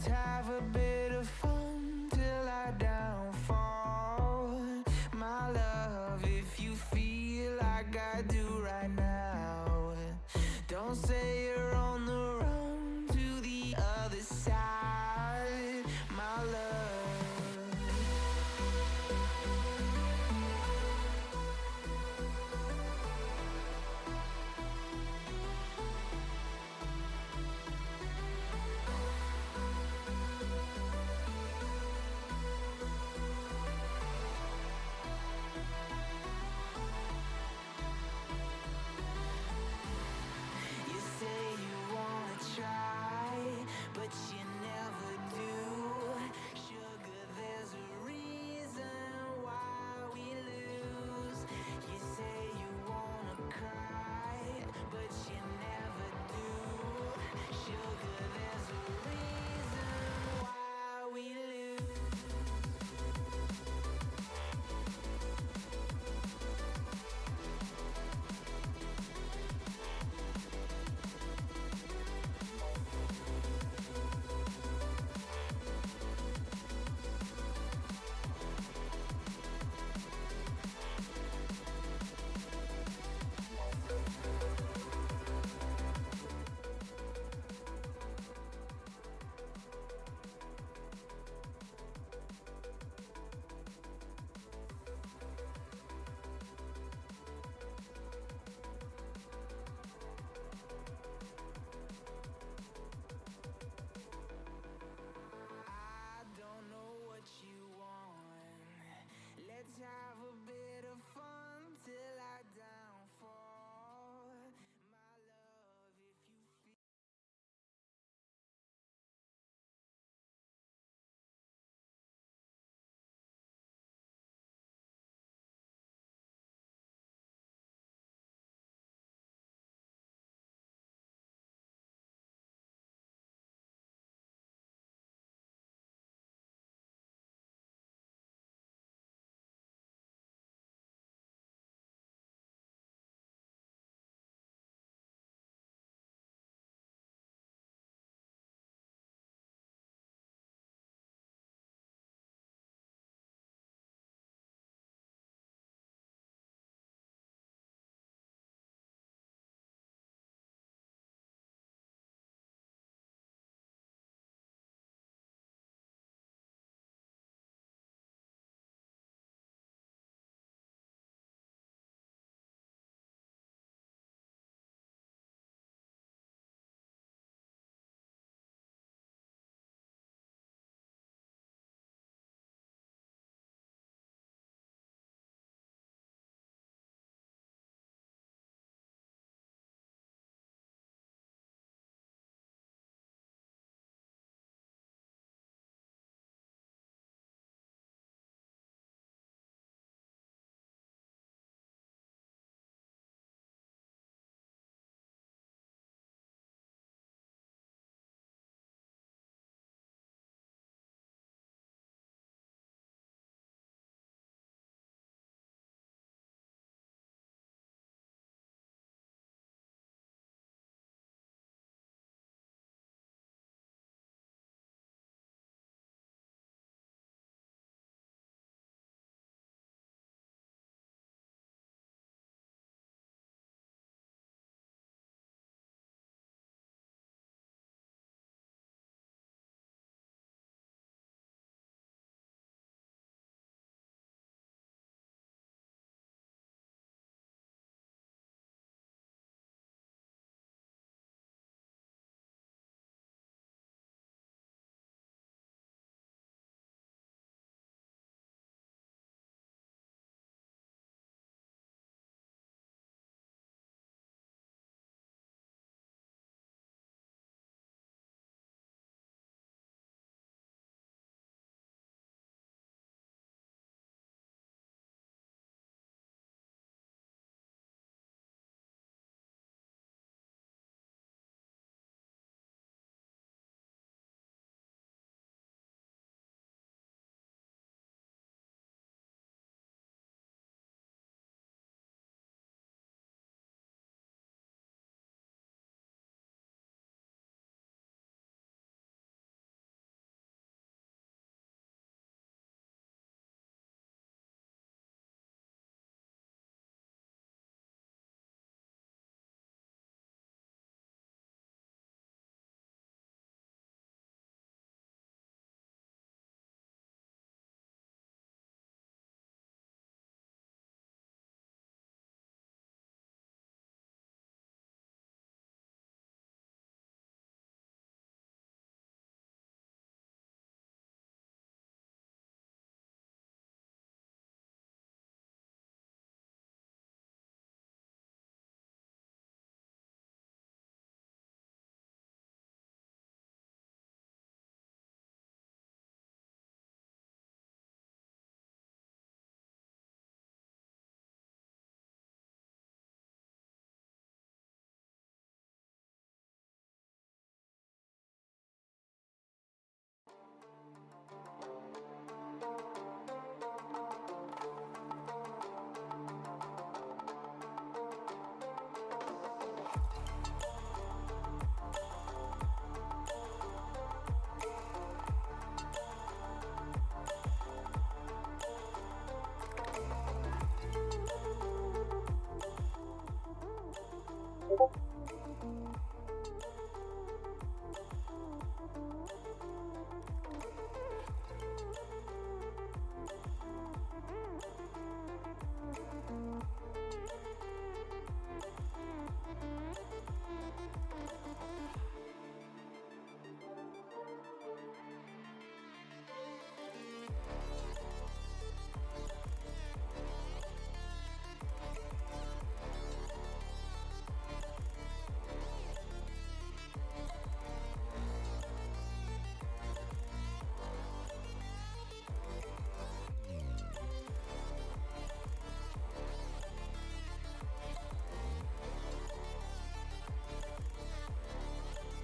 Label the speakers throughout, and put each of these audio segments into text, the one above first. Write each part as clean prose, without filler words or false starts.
Speaker 1: Let's have a bit of fun till I downfall. My love, if you feel like I do right now, don't say you're on the run to the other side, my love.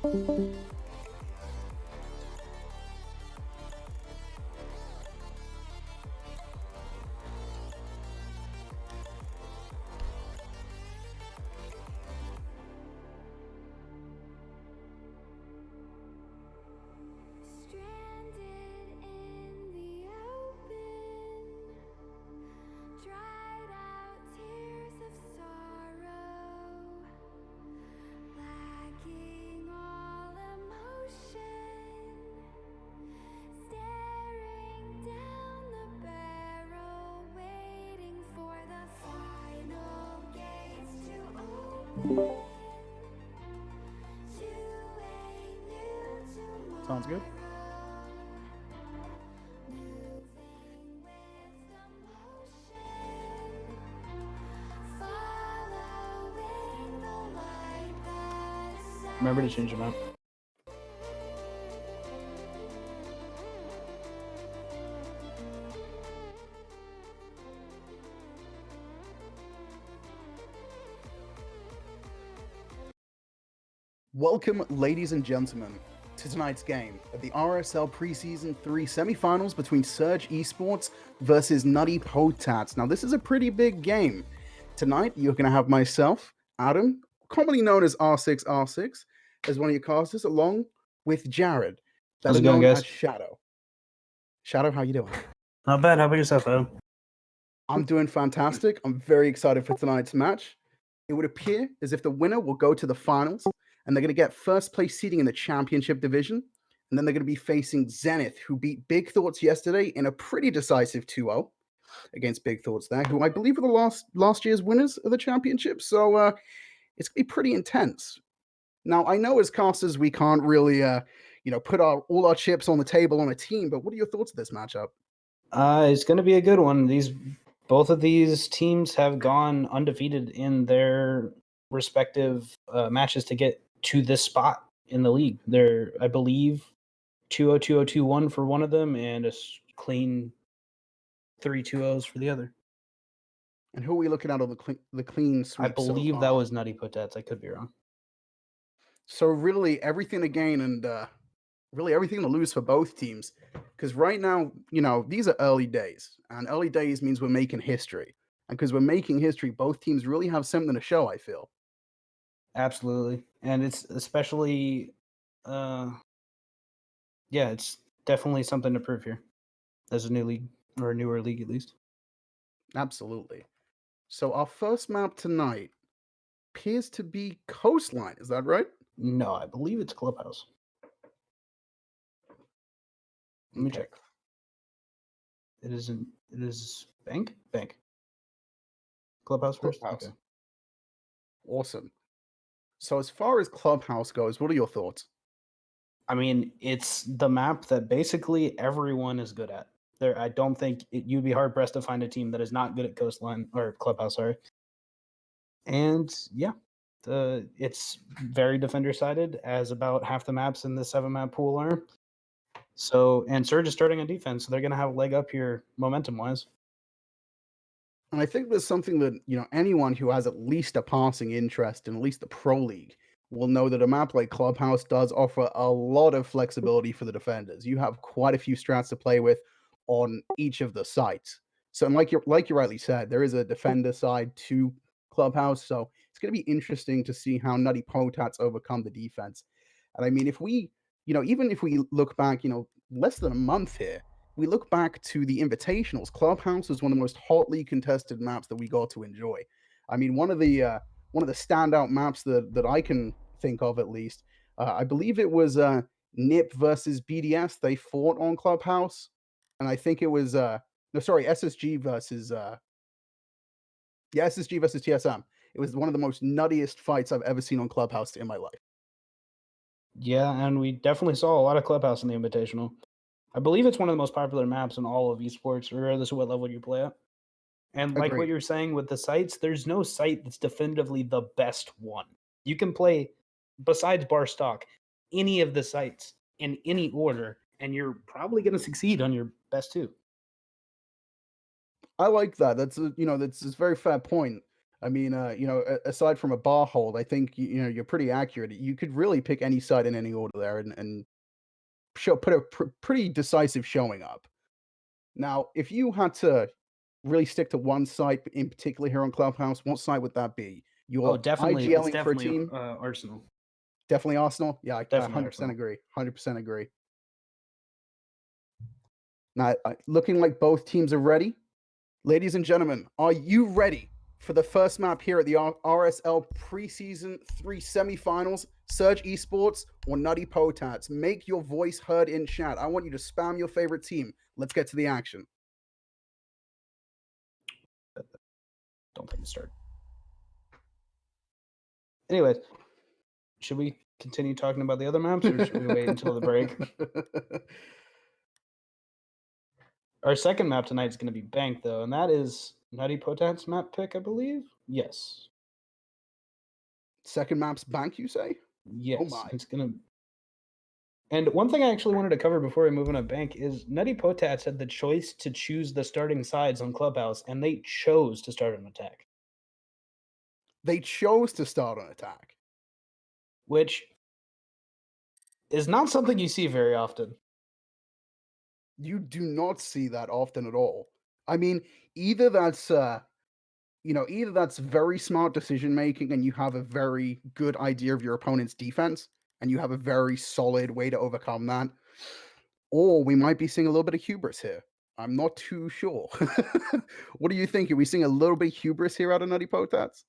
Speaker 1: Stranded in the open, dried out tears of sorrow, lacking all emotion, staring down the barrel, waiting for the final gates to open to a new tomorrow.
Speaker 2: Sounds good. Remember to change them up.
Speaker 3: Welcome, ladies and gentlemen, to tonight's game of the RSL Pre-Season 3 Semifinals between Surge eSports versus Nutty Potats. Now, this is a pretty big game. Tonight, you're going to have myself, Adam, commonly known as R6R6, as one of your casters, along with Jared,
Speaker 2: How's
Speaker 3: better
Speaker 2: it going,
Speaker 3: known
Speaker 2: guys?
Speaker 3: as Shadow. Shadow, how you doing?
Speaker 2: Not bad. How about yourself, Adam?
Speaker 3: I'm doing fantastic. I'm very excited for tonight's match. It would appear as if the winner will go to the finals, and they're going to get first place seeding in the championship division. And then they're going to be facing Zenith, who beat Big Thoughts yesterday in a pretty decisive 2-0 against Big Thoughts there, who I believe were the last year's winners of the championship. So it's going to be pretty intense. Now, I know as casters we can't really, put all our chips on the table on a team, but what are your thoughts of this matchup?
Speaker 2: It's going to be a good one. Both of these teams have gone undefeated in their respective matches to get to this spot in the league. They're, I believe, 2-0, 2-0, 2-1 for one of them, and a clean 3 2-0s for the other.
Speaker 3: And who are we looking at on the clean sweep?
Speaker 2: I believe that was Nutty Potats. I could be wrong.
Speaker 3: So really everything to gain and really everything to lose for both teams. Because right now, these are early days. And early days means we're making history. And because we're making history, both teams really have something to show, I feel.
Speaker 2: Absolutely. And it's especially, it's definitely something to prove here as a new league, or a newer league at least.
Speaker 3: Absolutely. So our first map tonight appears to be Coastline. Is that right?
Speaker 2: No, I believe it's Clubhouse. Let me check. It is Bank? Clubhouse first?
Speaker 3: Clubhouse.
Speaker 2: Okay.
Speaker 3: Awesome. So as far as Clubhouse goes, what are your thoughts?
Speaker 2: I mean, it's the map that basically everyone is good at. I don't think you'd be hard pressed to find a team that is not good at Coastline or Clubhouse. Sorry. And yeah, it's very defender sided, as about half the maps in the 7-map pool are. So, and Surge is starting on defense, so they're going to have a leg up here momentum wise.
Speaker 3: And I think there's something that, anyone who has at least a passing interest in at least the Pro League will know that a map like Clubhouse does offer a lot of flexibility for the defenders. You have quite a few strats to play with on each of the sites. So, and like you rightly said, there is a defender side to Clubhouse. So it's going to be interesting to see how Nutty Potats overcome the defense. And I mean, if we, even if we look back, less than a month here, we look back to the Invitationals. Clubhouse was one of the most hotly contested maps that we got to enjoy. I mean, one of the standout maps that I can think of, at least, I believe it was NIP versus BDS. They fought on Clubhouse, and I think it was SSG versus SSG versus TSM. It was one of the most nuttiest fights I've ever seen on Clubhouse in my life.
Speaker 2: Yeah, and we definitely saw a lot of Clubhouse in the Invitational. I believe it's one of the most popular maps in all of esports, regardless of what level you play at. And like what you're saying with the sites, there's no site that's definitively the best one. You can play, besides bar stock, any of the sites in any order, and you're probably going to succeed on your best two.
Speaker 3: I like that. That's a very fair point. I mean, aside from a bar hold, I think you're pretty accurate. You could really pick any side in any order there, and put a pretty decisive showing up. Now, if you had to really stick to one site in particular here on Clubhouse, what site would that be?
Speaker 2: Oh,
Speaker 3: You're
Speaker 2: definitely. It's
Speaker 3: IGLing for a
Speaker 2: definitely
Speaker 3: team?
Speaker 2: Arsenal.
Speaker 3: Definitely Arsenal? Yeah, I
Speaker 2: Definitely
Speaker 3: 100%
Speaker 2: Arsenal.
Speaker 3: agree. 100% agree. Now, looking like both teams are ready. Ladies and gentlemen, are you ready for the first map here at the RSL Pre-Season 3 Semifinals? Surge eSports or Nutty Potats? Make your voice heard in chat. I want you to spam your favorite team. Let's get to the action.
Speaker 2: Don't let me start. Anyways, should we continue talking about the other maps, or should we wait until the break? Our second map tonight is going to be Bank, though, and that is Nutty Potats map pick, I believe. Yes.
Speaker 3: Second map's Bank, you say?
Speaker 2: Yes.
Speaker 3: Oh my.
Speaker 2: It's going to. And one thing I actually wanted to cover before we move on to Bank is Nutty Potats had the choice to choose the starting sides on Clubhouse, and they chose to start an attack.
Speaker 3: They chose to start an attack,
Speaker 2: which is not something you see very often.
Speaker 3: You do not see that often at all. I mean, either that's either that's very smart decision making and you have a very good idea of your opponent's defense and you have a very solid way to overcome that, or we might be seeing a little bit of hubris here. I'm not too sure. What do you think? Are we seeing a little bit of hubris here out of Nutty Potats?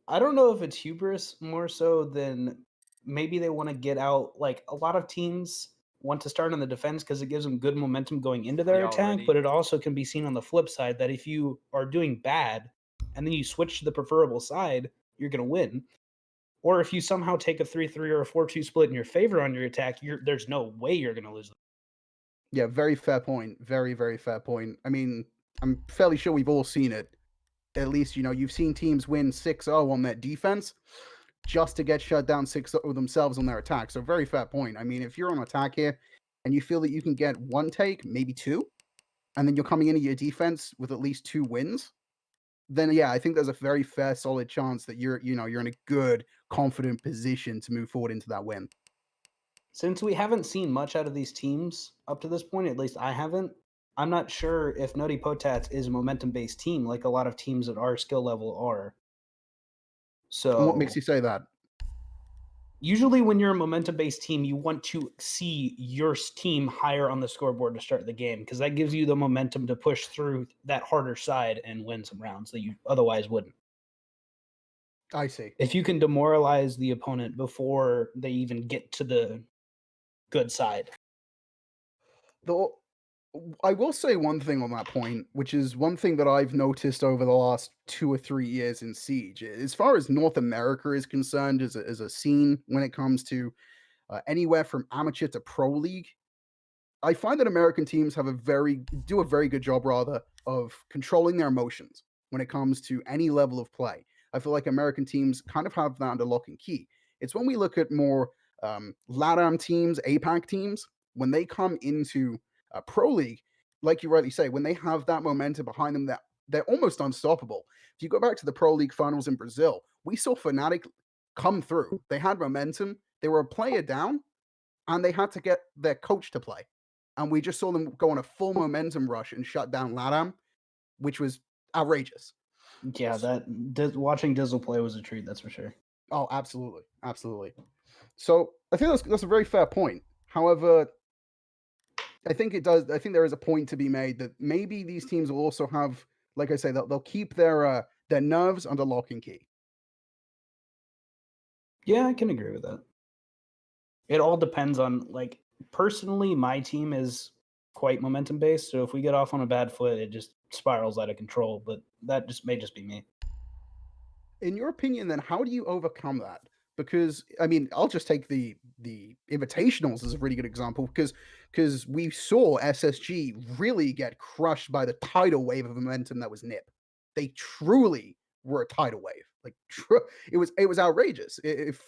Speaker 2: I don't know if it's hubris more so than maybe they want to get out. Like a lot of teams want to start on the defense because it gives them good momentum going into their attack, but it also can be seen on the flip side that if you are doing bad and then you switch to the preferable side, you're going to win. Or if you somehow take a 3-3 or a 4-2 split in your favor on your attack, there's no way you're going to lose.
Speaker 3: Yeah, very fair point. Very, very fair point. I mean, I'm fairly sure we've all seen it. At least, you've seen teams win 6-0 on their defense just to get shut down 6-0 themselves on their attack. So very fair point. I mean, if you're on attack here and you feel that you can get one take, maybe two, and then you're coming into your defense with at least 2 wins, then yeah, I think there's a very fair, solid chance that you're in a good, confident position to move forward into that win.
Speaker 2: Since we haven't seen much out of these teams up to this point, at least I haven't, I'm not sure if Nutty Potats is a momentum-based team like a lot of teams at our skill level are. So,
Speaker 3: And what makes you say that?
Speaker 2: Usually when you're a momentum-based team, you want to see your team higher on the scoreboard to start the game because that gives you the momentum to push through that harder side and win some rounds that you otherwise wouldn't.
Speaker 3: I see.
Speaker 2: If you can demoralize the opponent before they even get to the good side.
Speaker 3: Though I will say one thing on that point, which is one thing that I've noticed over the last 2 or 3 years in Siege. As far as North America is concerned, as a scene when it comes to anywhere from amateur to pro league, I find that American teams do a very good job rather of controlling their emotions when it comes to any level of play. I feel like American teams kind of have that under lock and key. It's when we look at more LATAM teams, APAC teams, when they come into a pro league, like you rightly say, when they have that momentum behind them, that they're almost unstoppable. If you go back to the pro league finals in Brazil, we saw Fnatic come through. They had momentum. They were a player down, and they had to get their coach to play. And we just saw them go on a full momentum rush and shut down LATAM, which was outrageous.
Speaker 2: Yeah, watching Dizzle play was a treat, that's for sure.
Speaker 3: Oh, absolutely. Absolutely. So I think that's a very fair point. However, I think there is a point to be made that maybe these teams will also have, like I say, they'll keep their nerves under lock and key.
Speaker 2: Yeah, I can agree with that. It all depends on, like, personally, my team is quite momentum based. So if we get off on a bad foot, it just spirals out of control. But that may just be me.
Speaker 3: In your opinion, then, how do you overcome that? Because I mean, I'll just take the invitationals as a really good example because we saw SSG really get crushed by the tidal wave of momentum that was NIP. They truly were a tidal wave. Like it was outrageous. If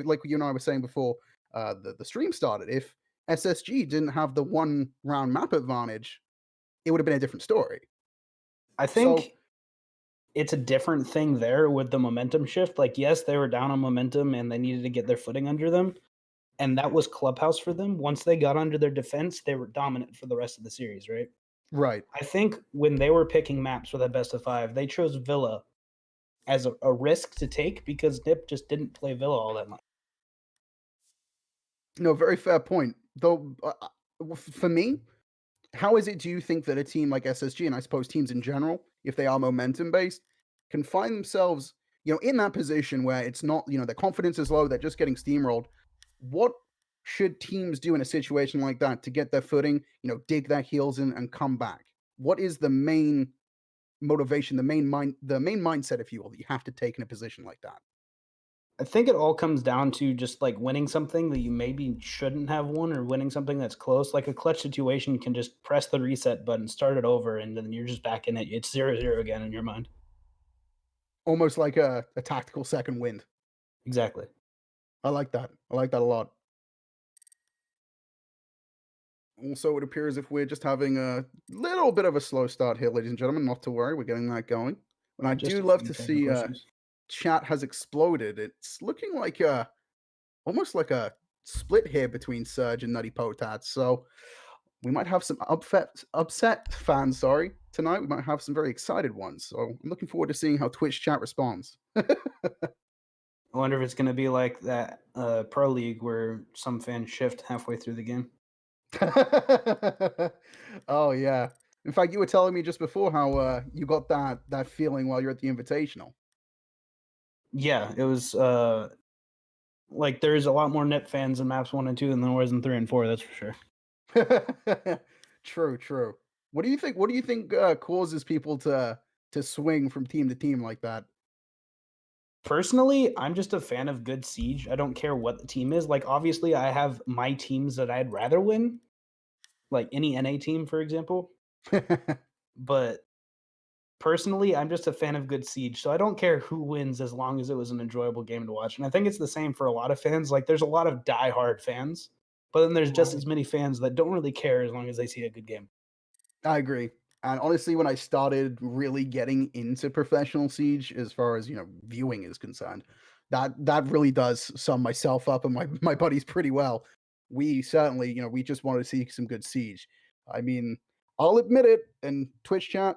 Speaker 3: like you and I were saying before the stream started, if SSG didn't have the 1 round map advantage, it would have been a different story.
Speaker 2: I think it's a different thing there with the momentum shift. Like, yes, they were down on momentum and they needed to get their footing under them. And that was clubhouse for them. Once they got under their defense, they were dominant for the rest of the series, right?
Speaker 3: Right.
Speaker 2: I think when they were picking maps for that best of 5, they chose Villa as a risk to take because Nip just didn't play Villa all that much.
Speaker 3: No, very fair point. Though, for me, how is it do you think that a team like SSG, and I suppose teams in general, if they are momentum based, can find themselves, in that position where it's not, their confidence is low, they're just getting steamrolled? What should teams do in a situation like that to get their footing, dig their heels in and come back? What is the main motivation, the main mindset, if you will, that you have to take in a position like that?
Speaker 2: I think it all comes down to just like winning something that you maybe shouldn't have won or winning something that's close. Like a clutch situation can just press the reset button, start it over, and then you're just back in it. It's 0-0 again in your mind.
Speaker 3: Almost like a tactical second wind.
Speaker 2: Exactly.
Speaker 3: I like that. I like that a lot. Also, it appears if we're just having a little bit of a slow start here, ladies and gentlemen, not to worry, we're getting that going. And I
Speaker 2: Just
Speaker 3: do
Speaker 2: a
Speaker 3: love
Speaker 2: few
Speaker 3: to
Speaker 2: technical
Speaker 3: see
Speaker 2: issues.
Speaker 3: chat has exploded. It's looking like almost like a split here between Surge and Nutty Potats. So we might have some upset fans, tonight. We might have some very excited ones. So I'm looking forward to seeing how Twitch chat responds.
Speaker 2: I wonder if it's going to be like that Pro League where some fans shift halfway through the game.
Speaker 3: Oh yeah. In fact, you were telling me just before how you got that feeling while you're at the Invitational.
Speaker 2: Yeah, it was like there's a lot more Nip fans in maps 1 and 2 than there was in 3 and 4. That's for sure.
Speaker 3: True. What do you think? What do you think causes people to swing from team to team like that?
Speaker 2: Personally, I'm just a fan of good siege. I don't care what the team is. Like, obviously, I have my teams that I'd rather win, like any NA team, for example. But personally, I'm just a fan of good siege. So I don't care who wins as long as it was an enjoyable game to watch. And I think it's the same for a lot of fans. Like, there's a lot of diehard fans, but then there's just
Speaker 3: Right.
Speaker 2: as many fans that don't really care as long as they see a good game.
Speaker 3: I agree. And honestly, when I started really getting into professional Siege, as far as viewing is concerned, that really does sum myself up and my buddies pretty well. We certainly, we just wanted to see some good Siege. I mean, I'll admit it in Twitch chat.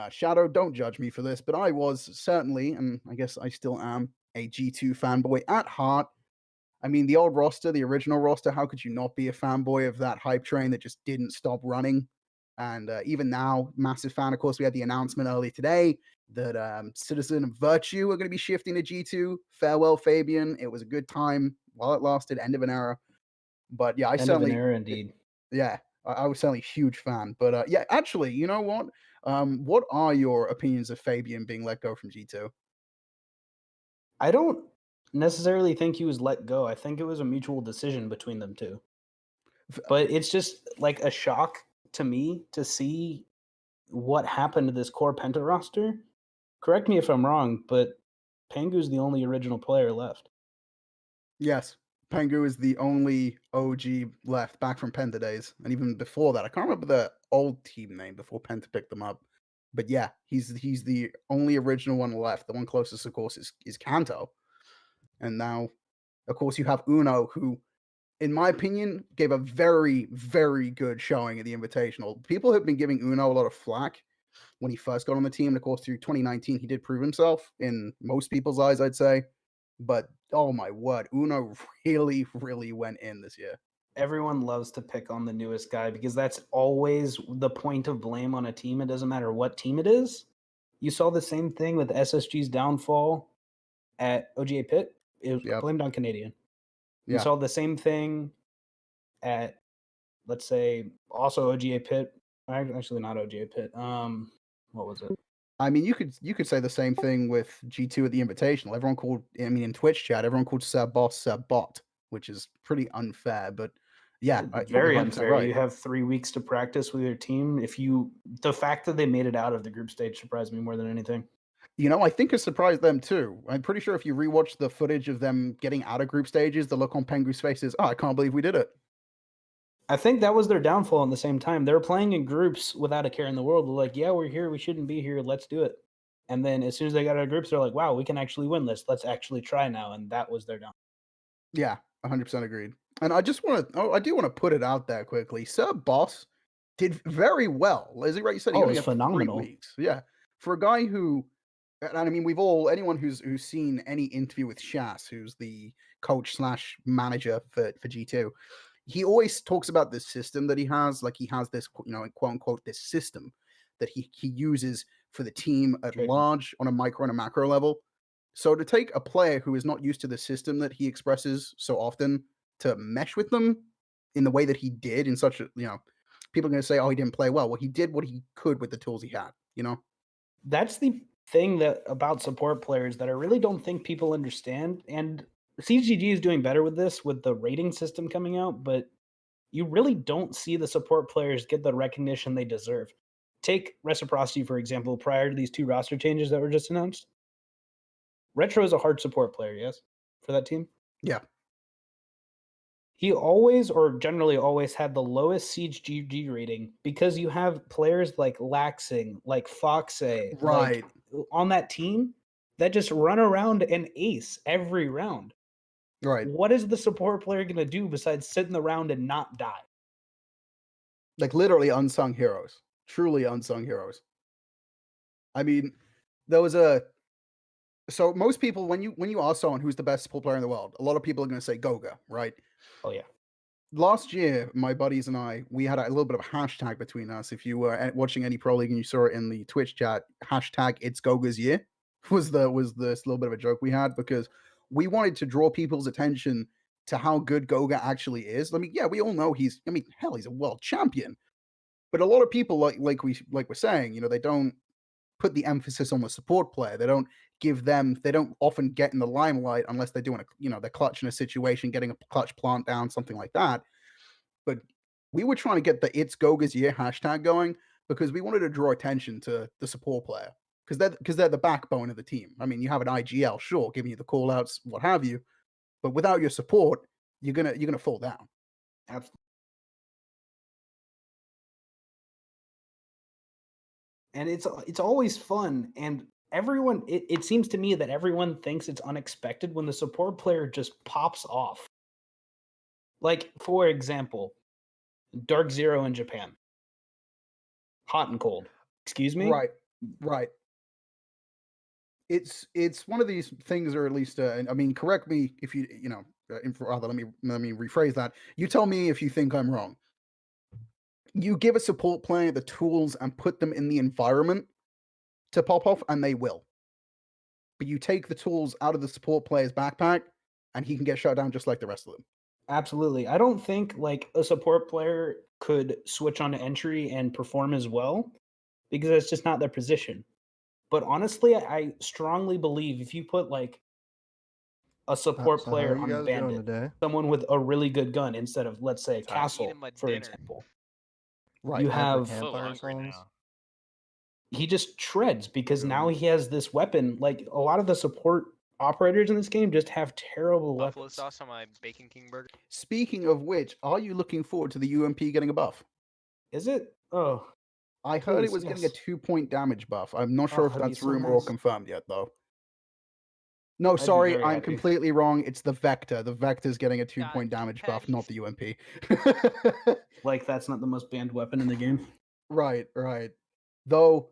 Speaker 3: Shadow, don't judge me for this, but I was certainly, and I guess I still am, a G2 fanboy at heart. I mean, the old roster, the original roster, how could you not be a fanboy of that hype train that just didn't stop running? And even now, massive fan. Of course, we had the announcement early today that Citizen of Virtue are going to be shifting to G2. Farewell, Fabian. It was a good time while it lasted. End of an era. But yeah,
Speaker 2: End of an era, indeed.
Speaker 3: Yeah, I was certainly a huge fan. But yeah, actually, you know what? What are your opinions of Fabian being let go from G2?
Speaker 2: I don't necessarily think he was let go. I think it was a mutual decision between them two. But it's just like a shock to me to see what happened to this core Penta roster. Correct me if I'm wrong, but Pangu's the only original player left.
Speaker 3: Yes, Pengu is the only OG left back from Penta days, and even before that, I can't remember the old team name before Penta picked them up. But yeah, he's the only original one left. The one closest, of course, is Kanto, and now, of course, you have Uno, who, in my opinion, gave a very, very good showing at the Invitational. People have been giving Uno a lot of flack when he first got on the team. And of course, through 2019, he did prove himself in most people's eyes, I'd say. But oh my word, Uno really, really went in this year.
Speaker 2: Everyone loves to pick on the newest guy because that's always the point of blame on a team. It doesn't matter what team it is. You saw the same thing with SSG's downfall at OGA Pit. It was blamed on Canadian. You saw the same thing at, let's say, also OGA Pit. Actually, not OGA Pit. What was it?
Speaker 3: I mean, you could say the same thing with G2 at the Invitational. Everyone called, I mean, in Twitch chat, everyone called Sir Boss Sir Bot, which is pretty unfair. But yeah,
Speaker 2: very
Speaker 3: 100%
Speaker 2: unfair.
Speaker 3: right.
Speaker 2: You have 3 weeks to practice with your team. The fact that they made it out of the group stage surprised me more than anything.
Speaker 3: I think it surprised them too. I'm pretty sure if you rewatch the footage of them getting out of group stages, the look on Pengu's face is, "Oh, I can't believe we did it."
Speaker 2: I think that was their downfall at the same time. They were playing in groups without a care in the world. They're like, yeah, we're here. We shouldn't be here. Let's do it. And then as soon as they got out of groups, they're like, wow, we can actually win this. Let's actually try now. And that was their down.
Speaker 3: Yeah, 100% agreed. And I just want to, I do want to put it out there quickly. Sir Boss did very well. Is it right? You said he
Speaker 2: Oh,
Speaker 3: only
Speaker 2: it was
Speaker 3: had 3
Speaker 2: phenomenal.
Speaker 3: weeks. Yeah. For a guy who, and I mean, we've all, anyone who's seen any interview with Shas, who's the coach slash manager for G2, he always talks about this system that he has. Like he has this, quote unquote, this system that he uses for the team at
Speaker 2: Trademark.
Speaker 3: large on a micro and a macro level. So to take a player who is not used to the system that he expresses so often to mesh with them in the way that he did in such a, people are going to say, oh, he didn't play well. Well, he did what he could with the tools he had,
Speaker 2: That's the thing that about support players that I really don't think people understand. And CGG is doing better with this with the rating system coming out, but you really don't see the support players get the recognition they deserve. Take Reciprocity, for example, prior to these 2 roster changes that were just announced. Retro is a hard support player, yes, for that team?
Speaker 3: Yeah.
Speaker 2: He always or generally always had the lowest CGG rating because you have players like Laxing, like Foxe,
Speaker 3: Right.
Speaker 2: like on that team that just run around and ace every round.
Speaker 3: Right.
Speaker 2: What is the support player going to do besides sit in the round and not die?
Speaker 3: Like literally unsung heroes. Truly unsung heroes. I mean, there was so most people, when you ask someone who's the best support player in the world, a lot of people are going to say Goga, right?
Speaker 2: Oh, yeah.
Speaker 3: Last year, my buddies and I, we had a little bit of a hashtag between us. If you were watching any Pro League and you saw it in the Twitch chat, hashtag It's Goga's Year was this little bit of a joke we had because we wanted to draw people's attention to how good Goga actually is. I mean, yeah, we all know he's a world champion. But a lot of people, like we're saying, they don't put the emphasis on the support player. They don't they don't often get in the limelight unless they're doing they're clutching a situation, getting a clutch plant down, something like that. But we were trying to get the It's Goga's Year hashtag going because we wanted to draw attention to the support player because they're the backbone of the team. I mean, you have an IGL, sure, giving you the call outs, what have you, but without your support, you're gonna fall down.
Speaker 2: Absolutely. And it's always fun, and everyone it seems to me that everyone thinks it's unexpected when the support player just pops off. Like, for example, Dark Zero in Japan. Hot and cold. Excuse me?
Speaker 3: Right. It's one of these things, or at least, I mean, correct me if rather, let me rephrase that. You tell me if you think I'm wrong. You give a support player the tools and put them in the environment to pop off, and they will. But you take the tools out of the support player's backpack, and he can get shut down just like the rest of them.
Speaker 2: Absolutely. I don't think like a support player could switch on to entry and perform as well because it's just not their position. But honestly, I strongly believe if you put like a support
Speaker 4: So how
Speaker 2: player
Speaker 4: are you
Speaker 2: on
Speaker 4: guys doing
Speaker 2: Bandit,
Speaker 4: today?
Speaker 2: someone with a really good gun instead of, let's say,
Speaker 5: So I'm
Speaker 2: Castle,
Speaker 5: eating my
Speaker 2: for
Speaker 5: dinner.
Speaker 2: example.
Speaker 3: Right.
Speaker 2: You
Speaker 4: Time for
Speaker 2: have
Speaker 5: I'm so
Speaker 4: campfire
Speaker 5: hungry
Speaker 4: songs?
Speaker 5: now.
Speaker 2: he just shreds because now
Speaker 4: Really?
Speaker 2: he has this weapon. Like a lot of the support operators in this game just have terrible
Speaker 5: Buffalo
Speaker 2: weapons.
Speaker 5: sauce on my Bacon King burger.
Speaker 3: Speaking of which, are you looking forward to the UMP getting a buff?
Speaker 2: Is it? Oh,
Speaker 3: I heard it
Speaker 2: please,
Speaker 3: was getting a
Speaker 2: yes.
Speaker 3: 2-point damage buff. I'm not
Speaker 2: Oh,
Speaker 3: sure if
Speaker 2: that'd be
Speaker 3: that's
Speaker 2: so
Speaker 3: rumor or
Speaker 2: nice.
Speaker 3: confirmed yet, though. No,
Speaker 2: I'd be
Speaker 3: sorry,
Speaker 2: very
Speaker 3: I'm
Speaker 2: happy.
Speaker 3: completely wrong. It's the Vector. The Vector's getting a 2-point damage buff, not the UMP.
Speaker 2: Like that's not the most banned weapon in the game.
Speaker 3: Right. Though,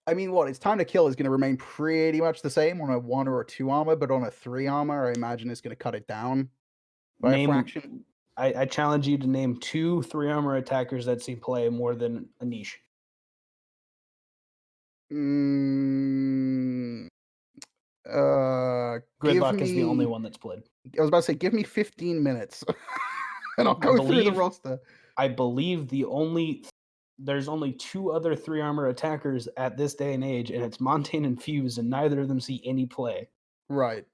Speaker 3: I mean, what? It's Time to Kill is going to remain pretty much the same on a 1 or a 2 armor, but on a 3 armor, I imagine it's going to cut it down by a fraction.
Speaker 2: I challenge you to name 2 3-armor attackers that see play more than a niche. Gridlock is the only one that's played.
Speaker 3: I was about to say, give me 15 minutes, and I'll go through the roster.
Speaker 2: I believe there's only 2 other 3-armor attackers at this day and age, and it's Montaigne and Fuse, and neither of them see any play.
Speaker 3: Right.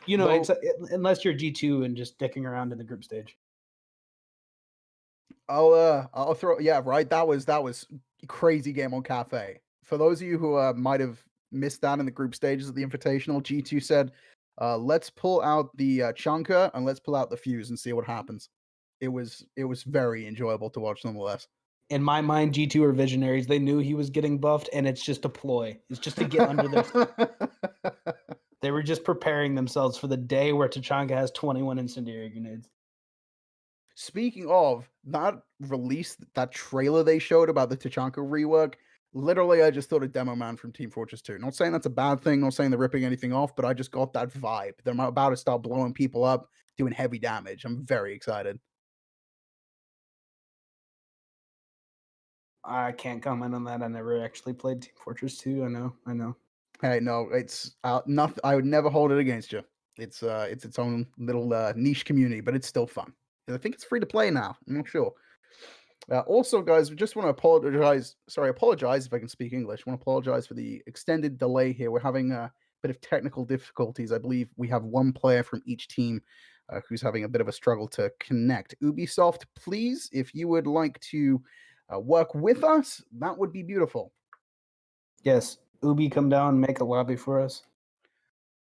Speaker 2: You know, unless you're G2 and just dicking around in the group stage.
Speaker 3: I'll throw, yeah, right. That was a crazy game on Cafe. For those of you who might have missed that in the group stages of the Invitational, G2 said, let's pull out the Chunker and let's pull out the Fuse and see what happens. It was very enjoyable to watch nonetheless.
Speaker 2: In my mind, G2 are visionaries. They knew he was getting buffed, and it's just a ploy. It's just to get under their skin. They were just preparing themselves for the day where Tachanka has 21 incendiary grenades.
Speaker 3: Speaking of that release, that trailer they showed about the Tachanka rework, literally, I just thought of Demo Man from Team Fortress 2. Not saying that's a bad thing, not saying they're ripping anything off, but I just got that vibe. They're about to start blowing people up, doing heavy damage. I'm very excited.
Speaker 2: I can't comment on that. I never actually played Team Fortress 2. I know.
Speaker 3: Hey, no, it's nothing. I would never hold it against you. It's its own little niche community, but it's still fun. I think it's free to play now. I'm not sure. Also, guys, we just want to apologize. Sorry, apologize if I can speak English. I want to apologize for the extended delay here. We're having a bit of technical difficulties. I believe we have one player from each team who's having a bit of a struggle to connect. Ubisoft, please, if you would like to work with us, that would be beautiful.
Speaker 2: Yes, Ubi, come down, make a lobby for us.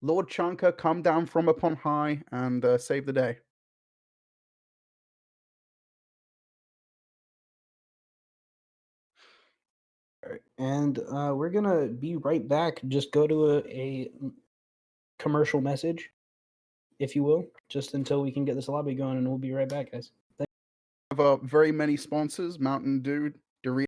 Speaker 3: Lord Chanka, come down from upon high and save the day.
Speaker 2: All right. And we're going to be right back. Just go to a commercial message, if you will, just until we can get this lobby going, and we'll be right back, guys.
Speaker 3: We have very many sponsors: Mountain Dew, Doritos.